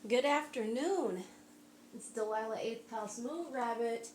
Good afternoon. It's Delilah 8th House Moon Rabbit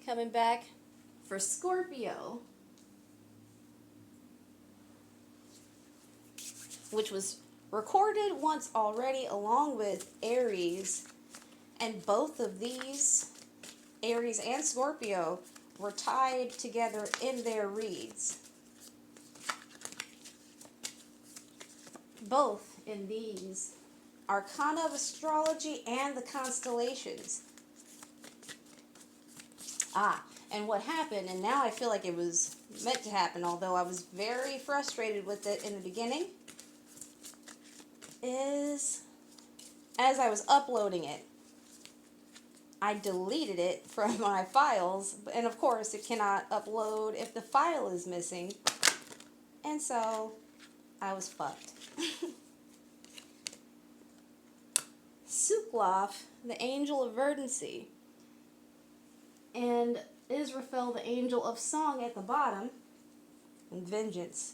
coming back for Scorpio, which was recorded once already along with Aries, and both of these, Aries and Scorpio, were tied together in their reads. Both in these Arcana of Astrology and the Constellations. And what happened, and now I feel like it was meant to happen, although I was very frustrated with it in the beginning, is as I was uploading it, I deleted it from my files, and of course it cannot upload if the file is missing, and so I was fucked. Sukloth, the angel of verdancy, and Israfel, the angel of song at the bottom, and vengeance.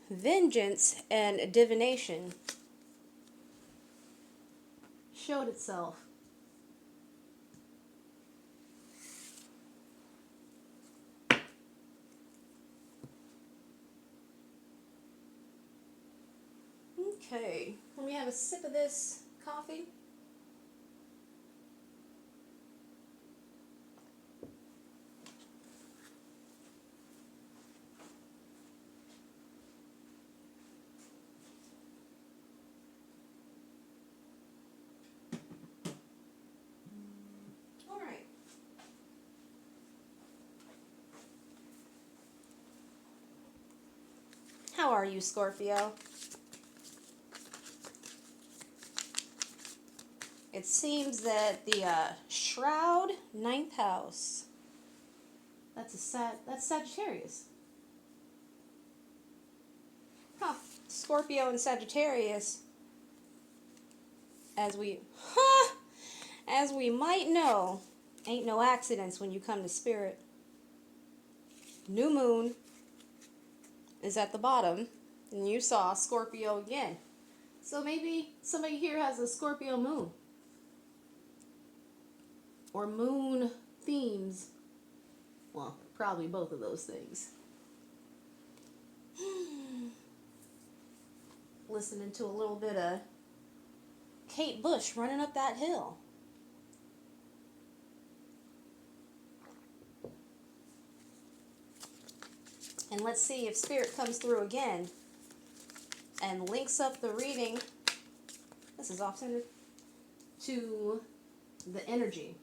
Vengeance and divination showed itself. Okay, let me have a sip of this coffee. All right. How are you, Scorpio? It seems that the Shroud, 9th house. That's Sagittarius. Huh. Scorpio and Sagittarius, as we might know, ain't no accidents when you come to spirit. New moon is at the bottom, and you saw Scorpio again. So maybe somebody here has a Scorpio moon. Or moon themes. Well, probably both of those things. Listening to a little bit of Kate Bush running up that hill. And let's see if Spirit comes through again and links up the reading. This is off-centered. To the energy.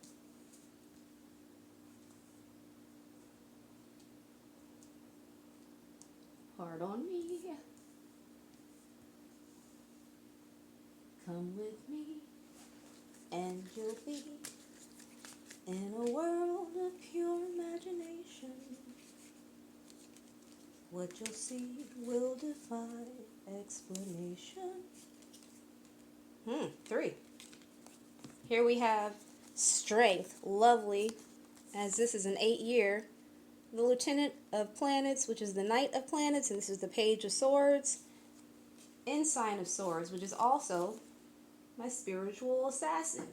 Hard on me. Come with me, and you'll be in a world of pure imagination. What you'll see will defy explanation. 3. Here we have strength, lovely, as this is an 8-year. The Lieutenant of Planets, which is the Knight of Planets, and this is the Page of Swords, in Sign of Swords, which is also my spiritual assassin.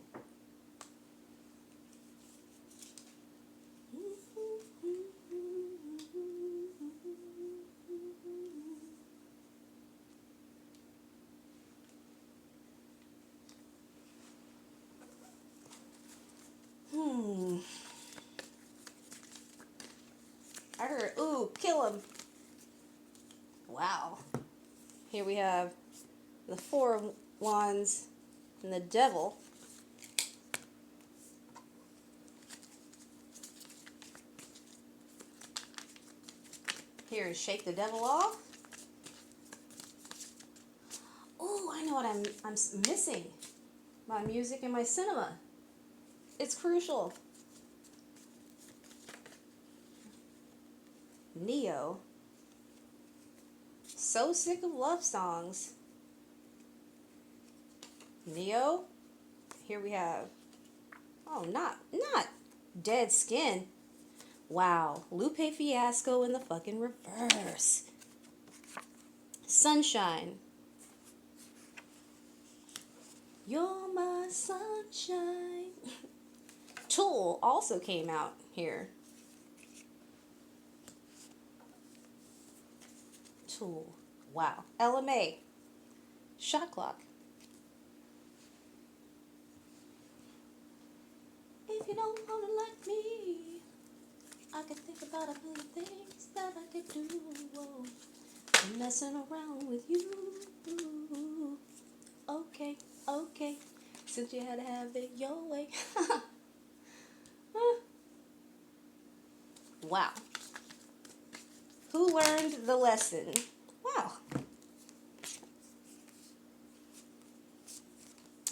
I heard, ooh, kill him. Wow. Here we have the 4 of Wands and the Devil. Here is Shake the Devil Off. Ooh, I know what I'm missing. My music and my cinema. It's crucial. Neo. So sick of love songs. Neo. Here we have, oh, not Dead Skin. Wow, Lupe Fiasco in the fucking reverse. Sunshine. You're my sunshine. Tool also came out here. Tool. Wow. LMA. Shot clock. If you don't wanna like me, I can think about a million things that I could do. Whoa. I'm messing around with you. Okay, okay. Since you had to have it your way. Wow. Who learned the lesson? Wow.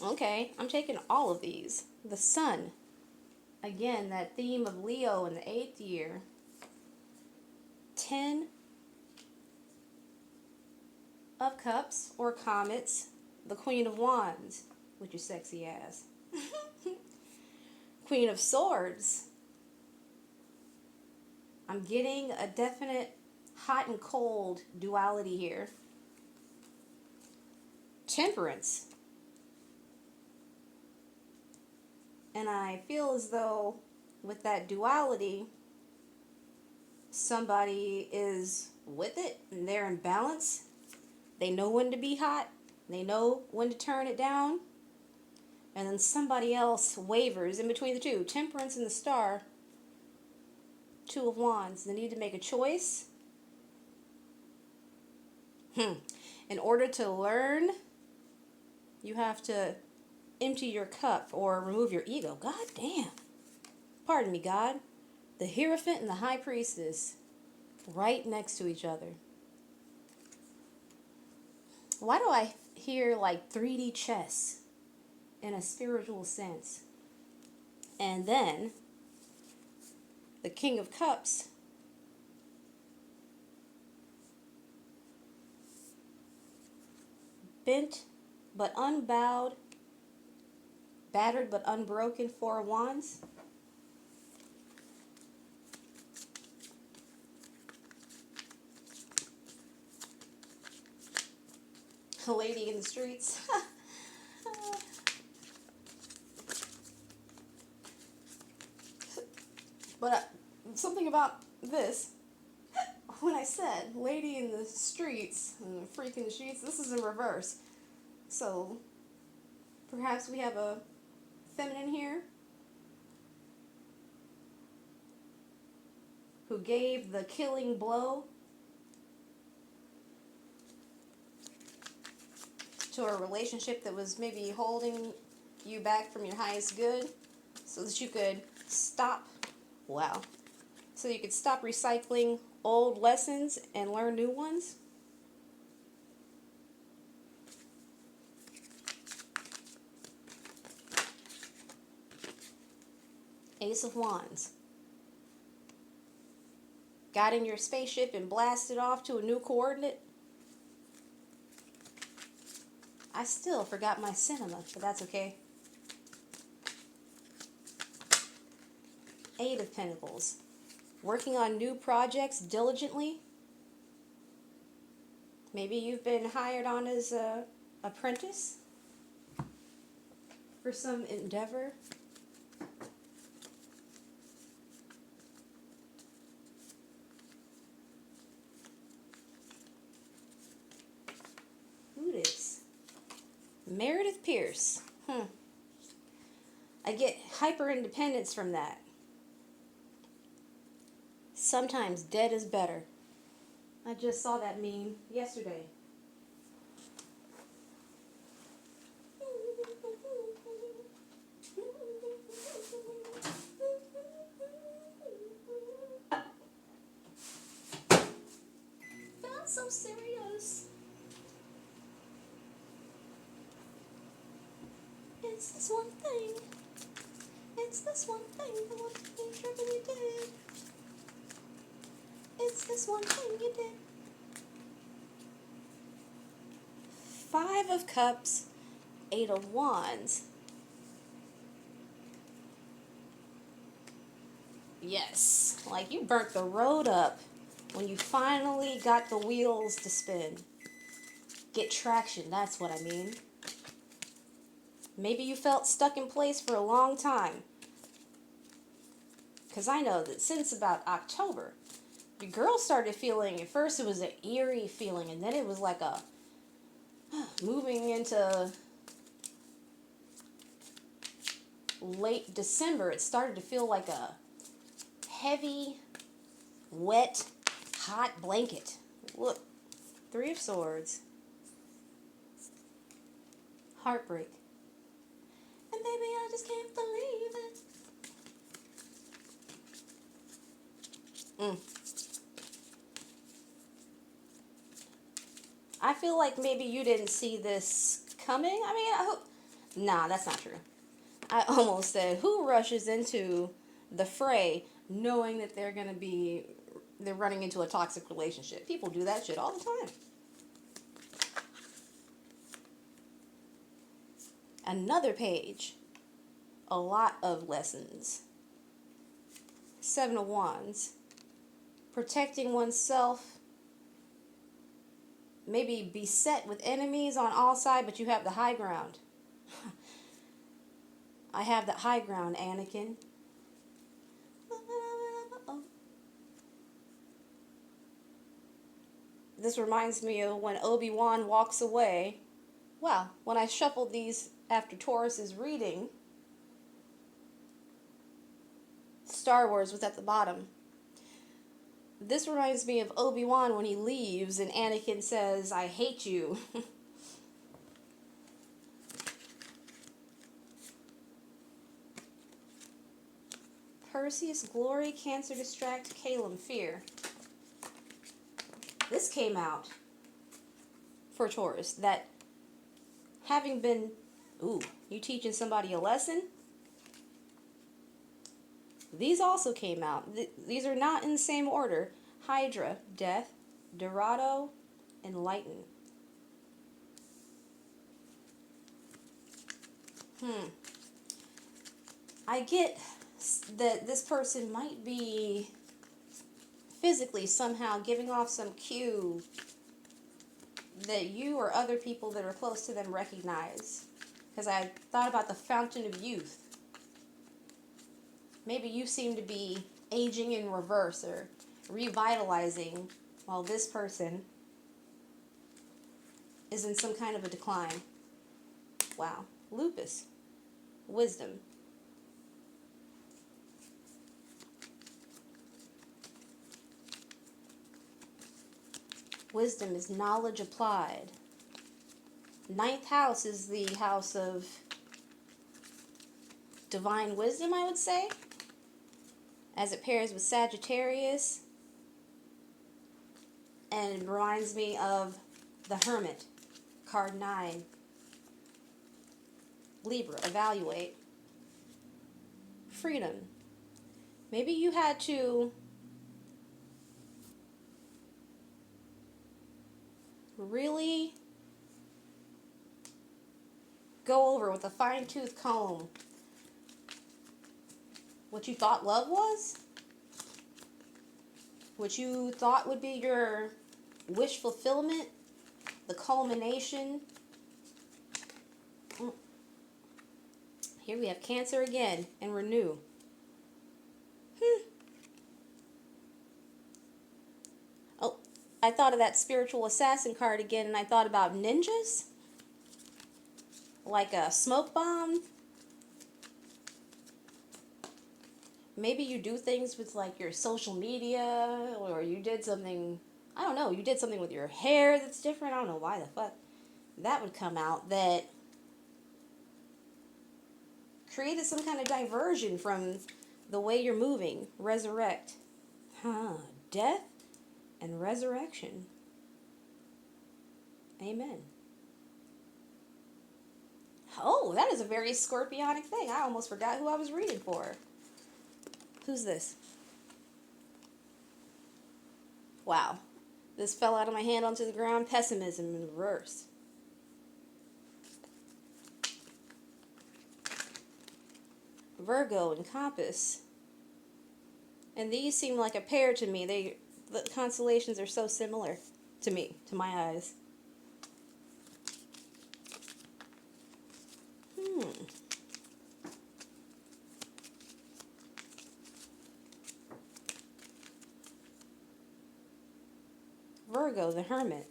Okay, I'm taking all of these. The sun. Again, that theme of Leo in the 8th year. 10 of Cups or Comets. The Queen of Wands, with your sexy ass. Queen of Swords. I'm getting a definite hot and cold duality here. Temperance. And I feel as though with that duality, somebody is with it and they're in balance. They know when to be hot. They know when to turn it down. And then somebody else wavers in between the two. Temperance and the Star. 2 of Wands. They need to make a choice. In order to learn, you have to empty your cup or remove your ego. God damn. Pardon me, God. The Hierophant and the High Priestess. Right next to each other. Why do I hear like 3D chess in a spiritual sense? And then the King of Cups. Bent but unbowed. Battered but unbroken. 4 of Wands. A lady in the streets. But something about this, when I said lady in the streets, and freak in the sheets, this is in reverse. So perhaps we have a feminine here who gave the killing blow to a relationship that was maybe holding you back from your highest good so that you could stop. Wow. So you could stop recycling old lessons and learn new ones. Ace of Wands. Got in your spaceship and blasted off to a new coordinate. I still forgot my cinema, but that's okay. 8 of Pentacles. Working on new projects diligently. Maybe you've been hired on as an apprentice for some endeavor. Who this? Meredith Pierce. I get hyper independence from that. Sometimes dead is better. I just saw that meme yesterday. Not so serious. It's this one thing. It's this one thing that wants to make sure that you did. It's this one thing you did. 5 of Cups, 8 of Wands. Yes, like you burnt the road up when you finally got the wheels to spin. Get traction, that's what I mean. Maybe you felt stuck in place for a long time. Because I know that since about October, the girl started feeling, at first it was an eerie feeling, and then it was like a moving into late December, it started to feel like a heavy, wet, hot blanket. Look, Three of Swords. Heartbreak. And baby, I just can't believe it. I feel like maybe you didn't see this coming. I mean, I hope... Nah, that's not true. I almost said, who rushes into the fray knowing that they're running into a toxic relationship? People do that shit all the time. Another page. A lot of lessons. Seven of Wands. Protecting oneself. Maybe beset with enemies on all sides, but you have the high ground. I have the high ground, Anakin. This reminds me of when Obi-Wan walks away. Wow, when I shuffled these after Taurus's reading, Star Wars was at the bottom. This reminds me of Obi-Wan when he leaves and Anakin says, I hate you. Perseus, Glory, Cancer, Distract, Calum, Fear. This came out for Taurus, that having been, you teaching somebody a lesson? These also came out. These are not in the same order. Hydra, Death, Dorado, Enlighten. I get that this person might be physically somehow giving off some cue that you or other people that are close to them recognize. Because I thought about the fountain of youth. Maybe you seem to be aging in reverse or revitalizing while this person is in some kind of a decline. Wow. Lupus. Wisdom. Wisdom is knowledge applied. Ninth house is the house of divine wisdom, I would say, as it pairs with Sagittarius, and it reminds me of the Hermit, card 9. Libra, evaluate. Freedom. Maybe you had to really go over with a fine-tooth comb what you thought love was, what you thought would be your wish fulfillment, the culmination. Here we have Cancer again, and renew. Oh, I thought of that spiritual assassin card again, and I thought about ninjas. Like a smoke bomb. Maybe you do things with like your social media, or you did something, I don't know, you did something with your hair that's different. I don't know why the fuck that would come out, that created some kind of diversion from the way you're moving. Resurrect. Death and resurrection. Amen. Oh, that is a very scorpionic thing. I almost forgot who I was reading for. Who's this? Wow. This fell out of my hand onto the ground. Pessimism in reverse. Virgo and Compass. And these seem like a pair to me. The constellations are so similar to me, to my eyes. Virgo, the Hermit.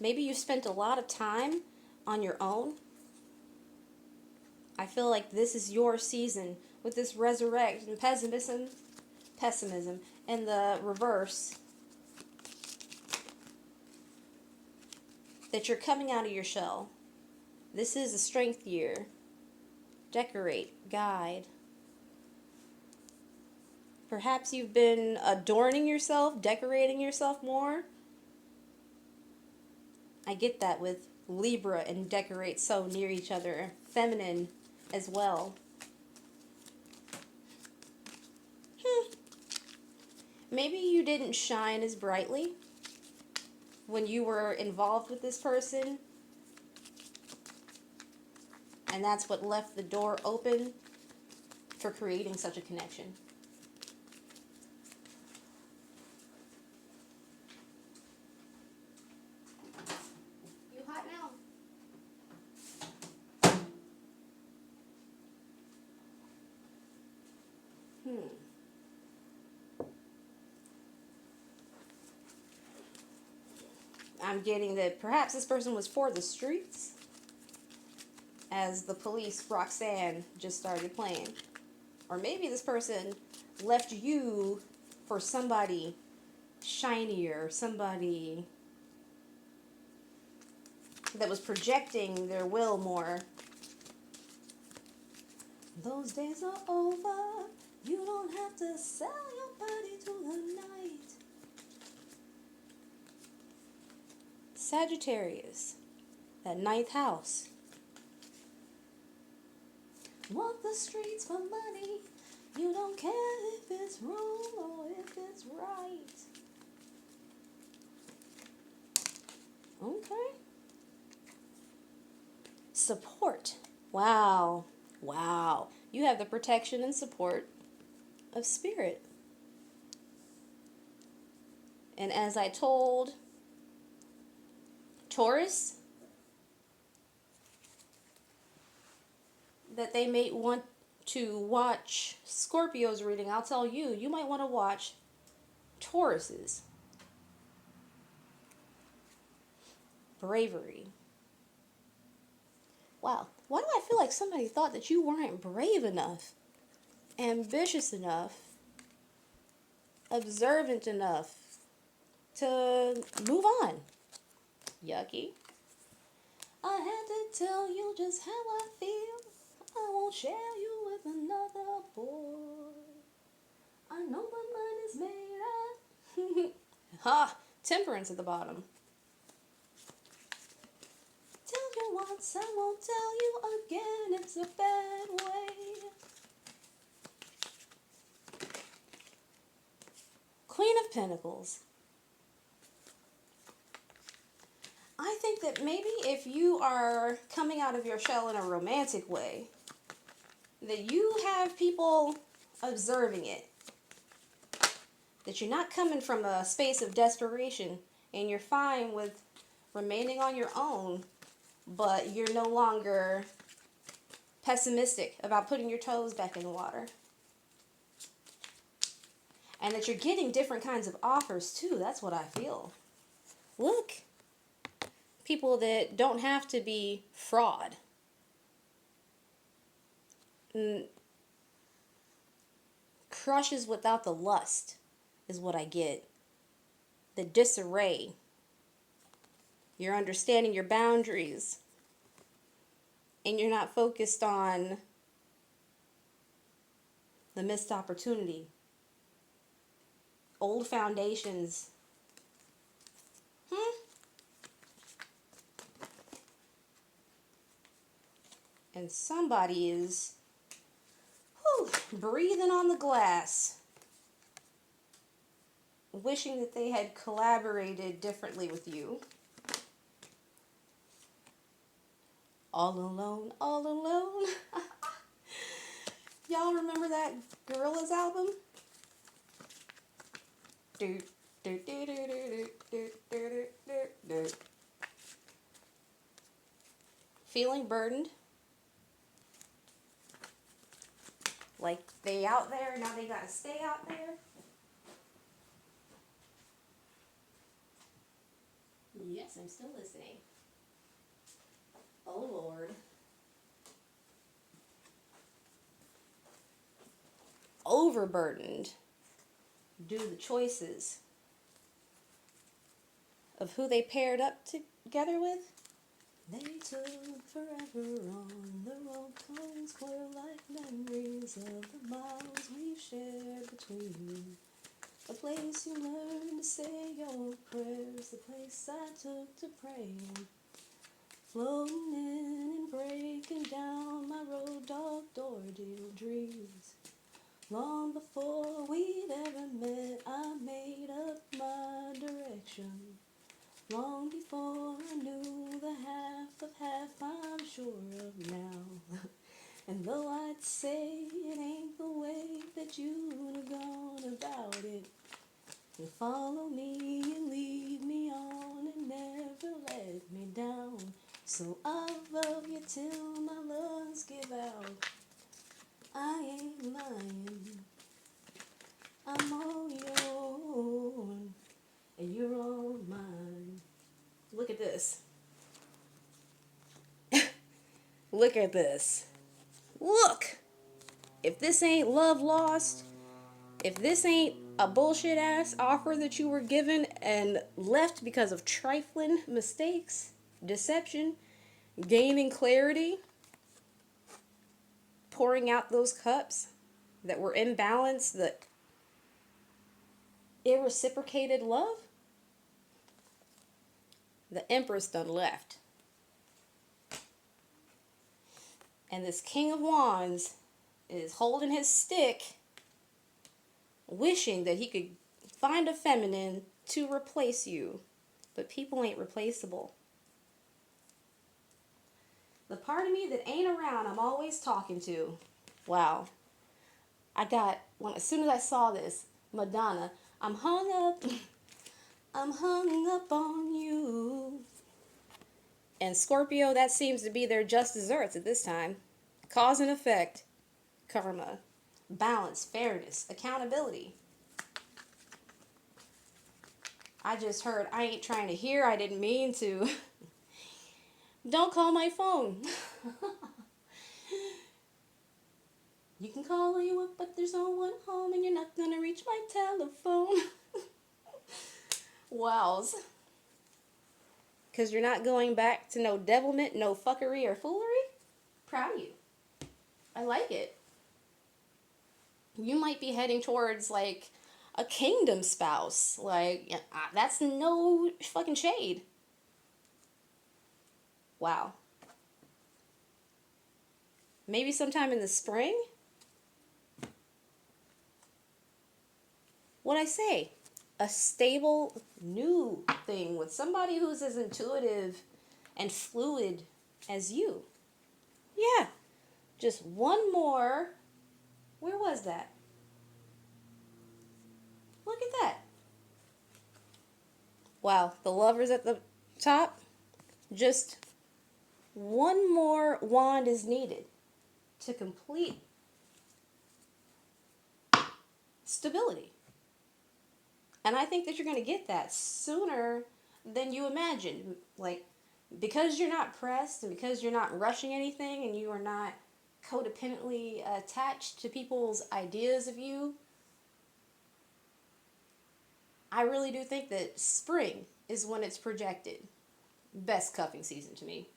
Maybe you spent a lot of time on your own. I feel like this is your season with this resurrect and pessimism, and the reverse. That you're coming out of your shell. This is a strength year. Decorate, guide. Perhaps you've been adorning yourself, decorating yourself more. I get that with Libra and decorate so near each other. Feminine as well. Maybe you didn't shine as brightly when you were involved with this person. And that's what left the door open for creating such a connection. You hot now? I'm getting that perhaps this person was for the streets, as the police Roxanne just started playing. Or maybe this person left you for somebody shinier, somebody that was projecting their will more. Those days are over. You don't have to sell your body to the night. Sagittarius, that ninth house. Walk the streets for money. You don't care if it's wrong or if it's right. Okay. Support. Wow. Wow. You have the protection and support of spirit. And as I told Taurus, that they may want to watch Scorpio's reading, I'll tell you, you might want to watch Taurus's. Bravery. Wow, why do I feel like somebody thought that you weren't brave enough, ambitious enough, observant enough to move on? Yucky. I had to tell you just how I feel. I won't share you with another boy. I know my mind is made up. Ha! Temperance at the bottom. Tell you once, I won't tell you again. It's a bad way. Queen of Pentacles. I think that maybe if you are coming out of your shell in a romantic way, that you have people observing it. That you're not coming from a space of desperation and you're fine with remaining on your own, but you're no longer pessimistic about putting your toes back in the water. And that you're getting different kinds of offers too. That's what I feel. Look. People that don't have to be fraud. Crushes without the lust is what I get. The disarray. You're understanding your boundaries. And you're not focused on the missed opportunity. Old foundations. And somebody is breathing on the glass, wishing that they had collaborated differently with you. All alone, all alone. Y'all remember that Gorillaz album? Feeling burdened. Like they out there, now they gotta stay out there. Yes, I'm still listening. Oh, Lord. Overburdened due to the choices of who they paired up together with. They took forever on the road, cold square like memories of the miles we've shared between. A place you learned to say your prayers, the place I took to pray. Floating in and breaking down my road dog door deal dreams. Long before we'd ever met, I made up my direction. Long before I knew the half of half I'm sure of now. And though I'd say it ain't the way that you'd have gone about it, you follow me and lead me on and never let me down. So I'll love you till my lungs give out. I ain't lying. I'm all yours, and you're all mine. Look at this. Look at this. Look! If this ain't love lost, if this ain't a bullshit ass offer that you were given and left because of trifling mistakes, deception, gaining clarity, pouring out those cups that were imbalanced, the irreciprocated love, the Empress done left. And this King of Wands is holding his stick, wishing that he could find a feminine to replace you. But people ain't replaceable. The part of me that ain't around, I'm always talking to. Wow. As soon as I saw this, Madonna, I'm hung up on you. And Scorpio, that seems to be their just desserts at this time. Cause and effect, karma, balance, fairness, accountability. I just heard, I ain't trying to hear, I didn't mean to. Don't call my phone. You can call you up, but there's no one home and you're not gonna reach my telephone. Wows. Because you're not going back to no devilment, no fuckery or foolery? Proud of you. I like it. You might be heading towards, like, a kingdom spouse. Like, that's no fucking shade. Wow. Maybe sometime in the spring? What'd I say? A stable new thing with somebody who's as intuitive and fluid as you. Yeah. Just one more. Where was that? Look at that. Wow. The Lovers at the top. Just one more wand is needed to complete stability. And I think that you're going to get that sooner than you imagine. Like, because you're not pressed and because you're not rushing anything and you are not codependently attached to people's ideas of you, I really do think that spring is when it's projected. Best cuffing season to me.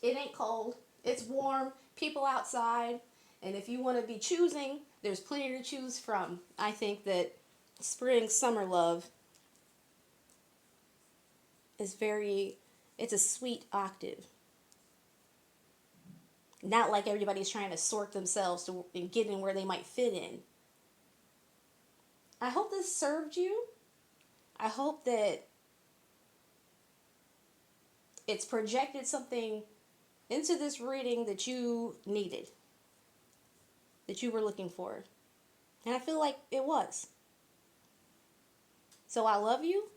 It ain't cold. It's warm. People outside. And if you want to be choosing, there's plenty to choose from. I think that spring, summer love is it's a sweet octave. Not like everybody's trying to sort themselves and get in where they might fit in. I hope this served you. I hope that it's projected something into this reading that you needed, that you were looking for. And I feel like it was. So I love you.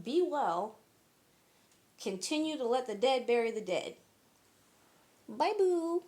Be well. Continue to let the dead bury the dead. Bye, boo.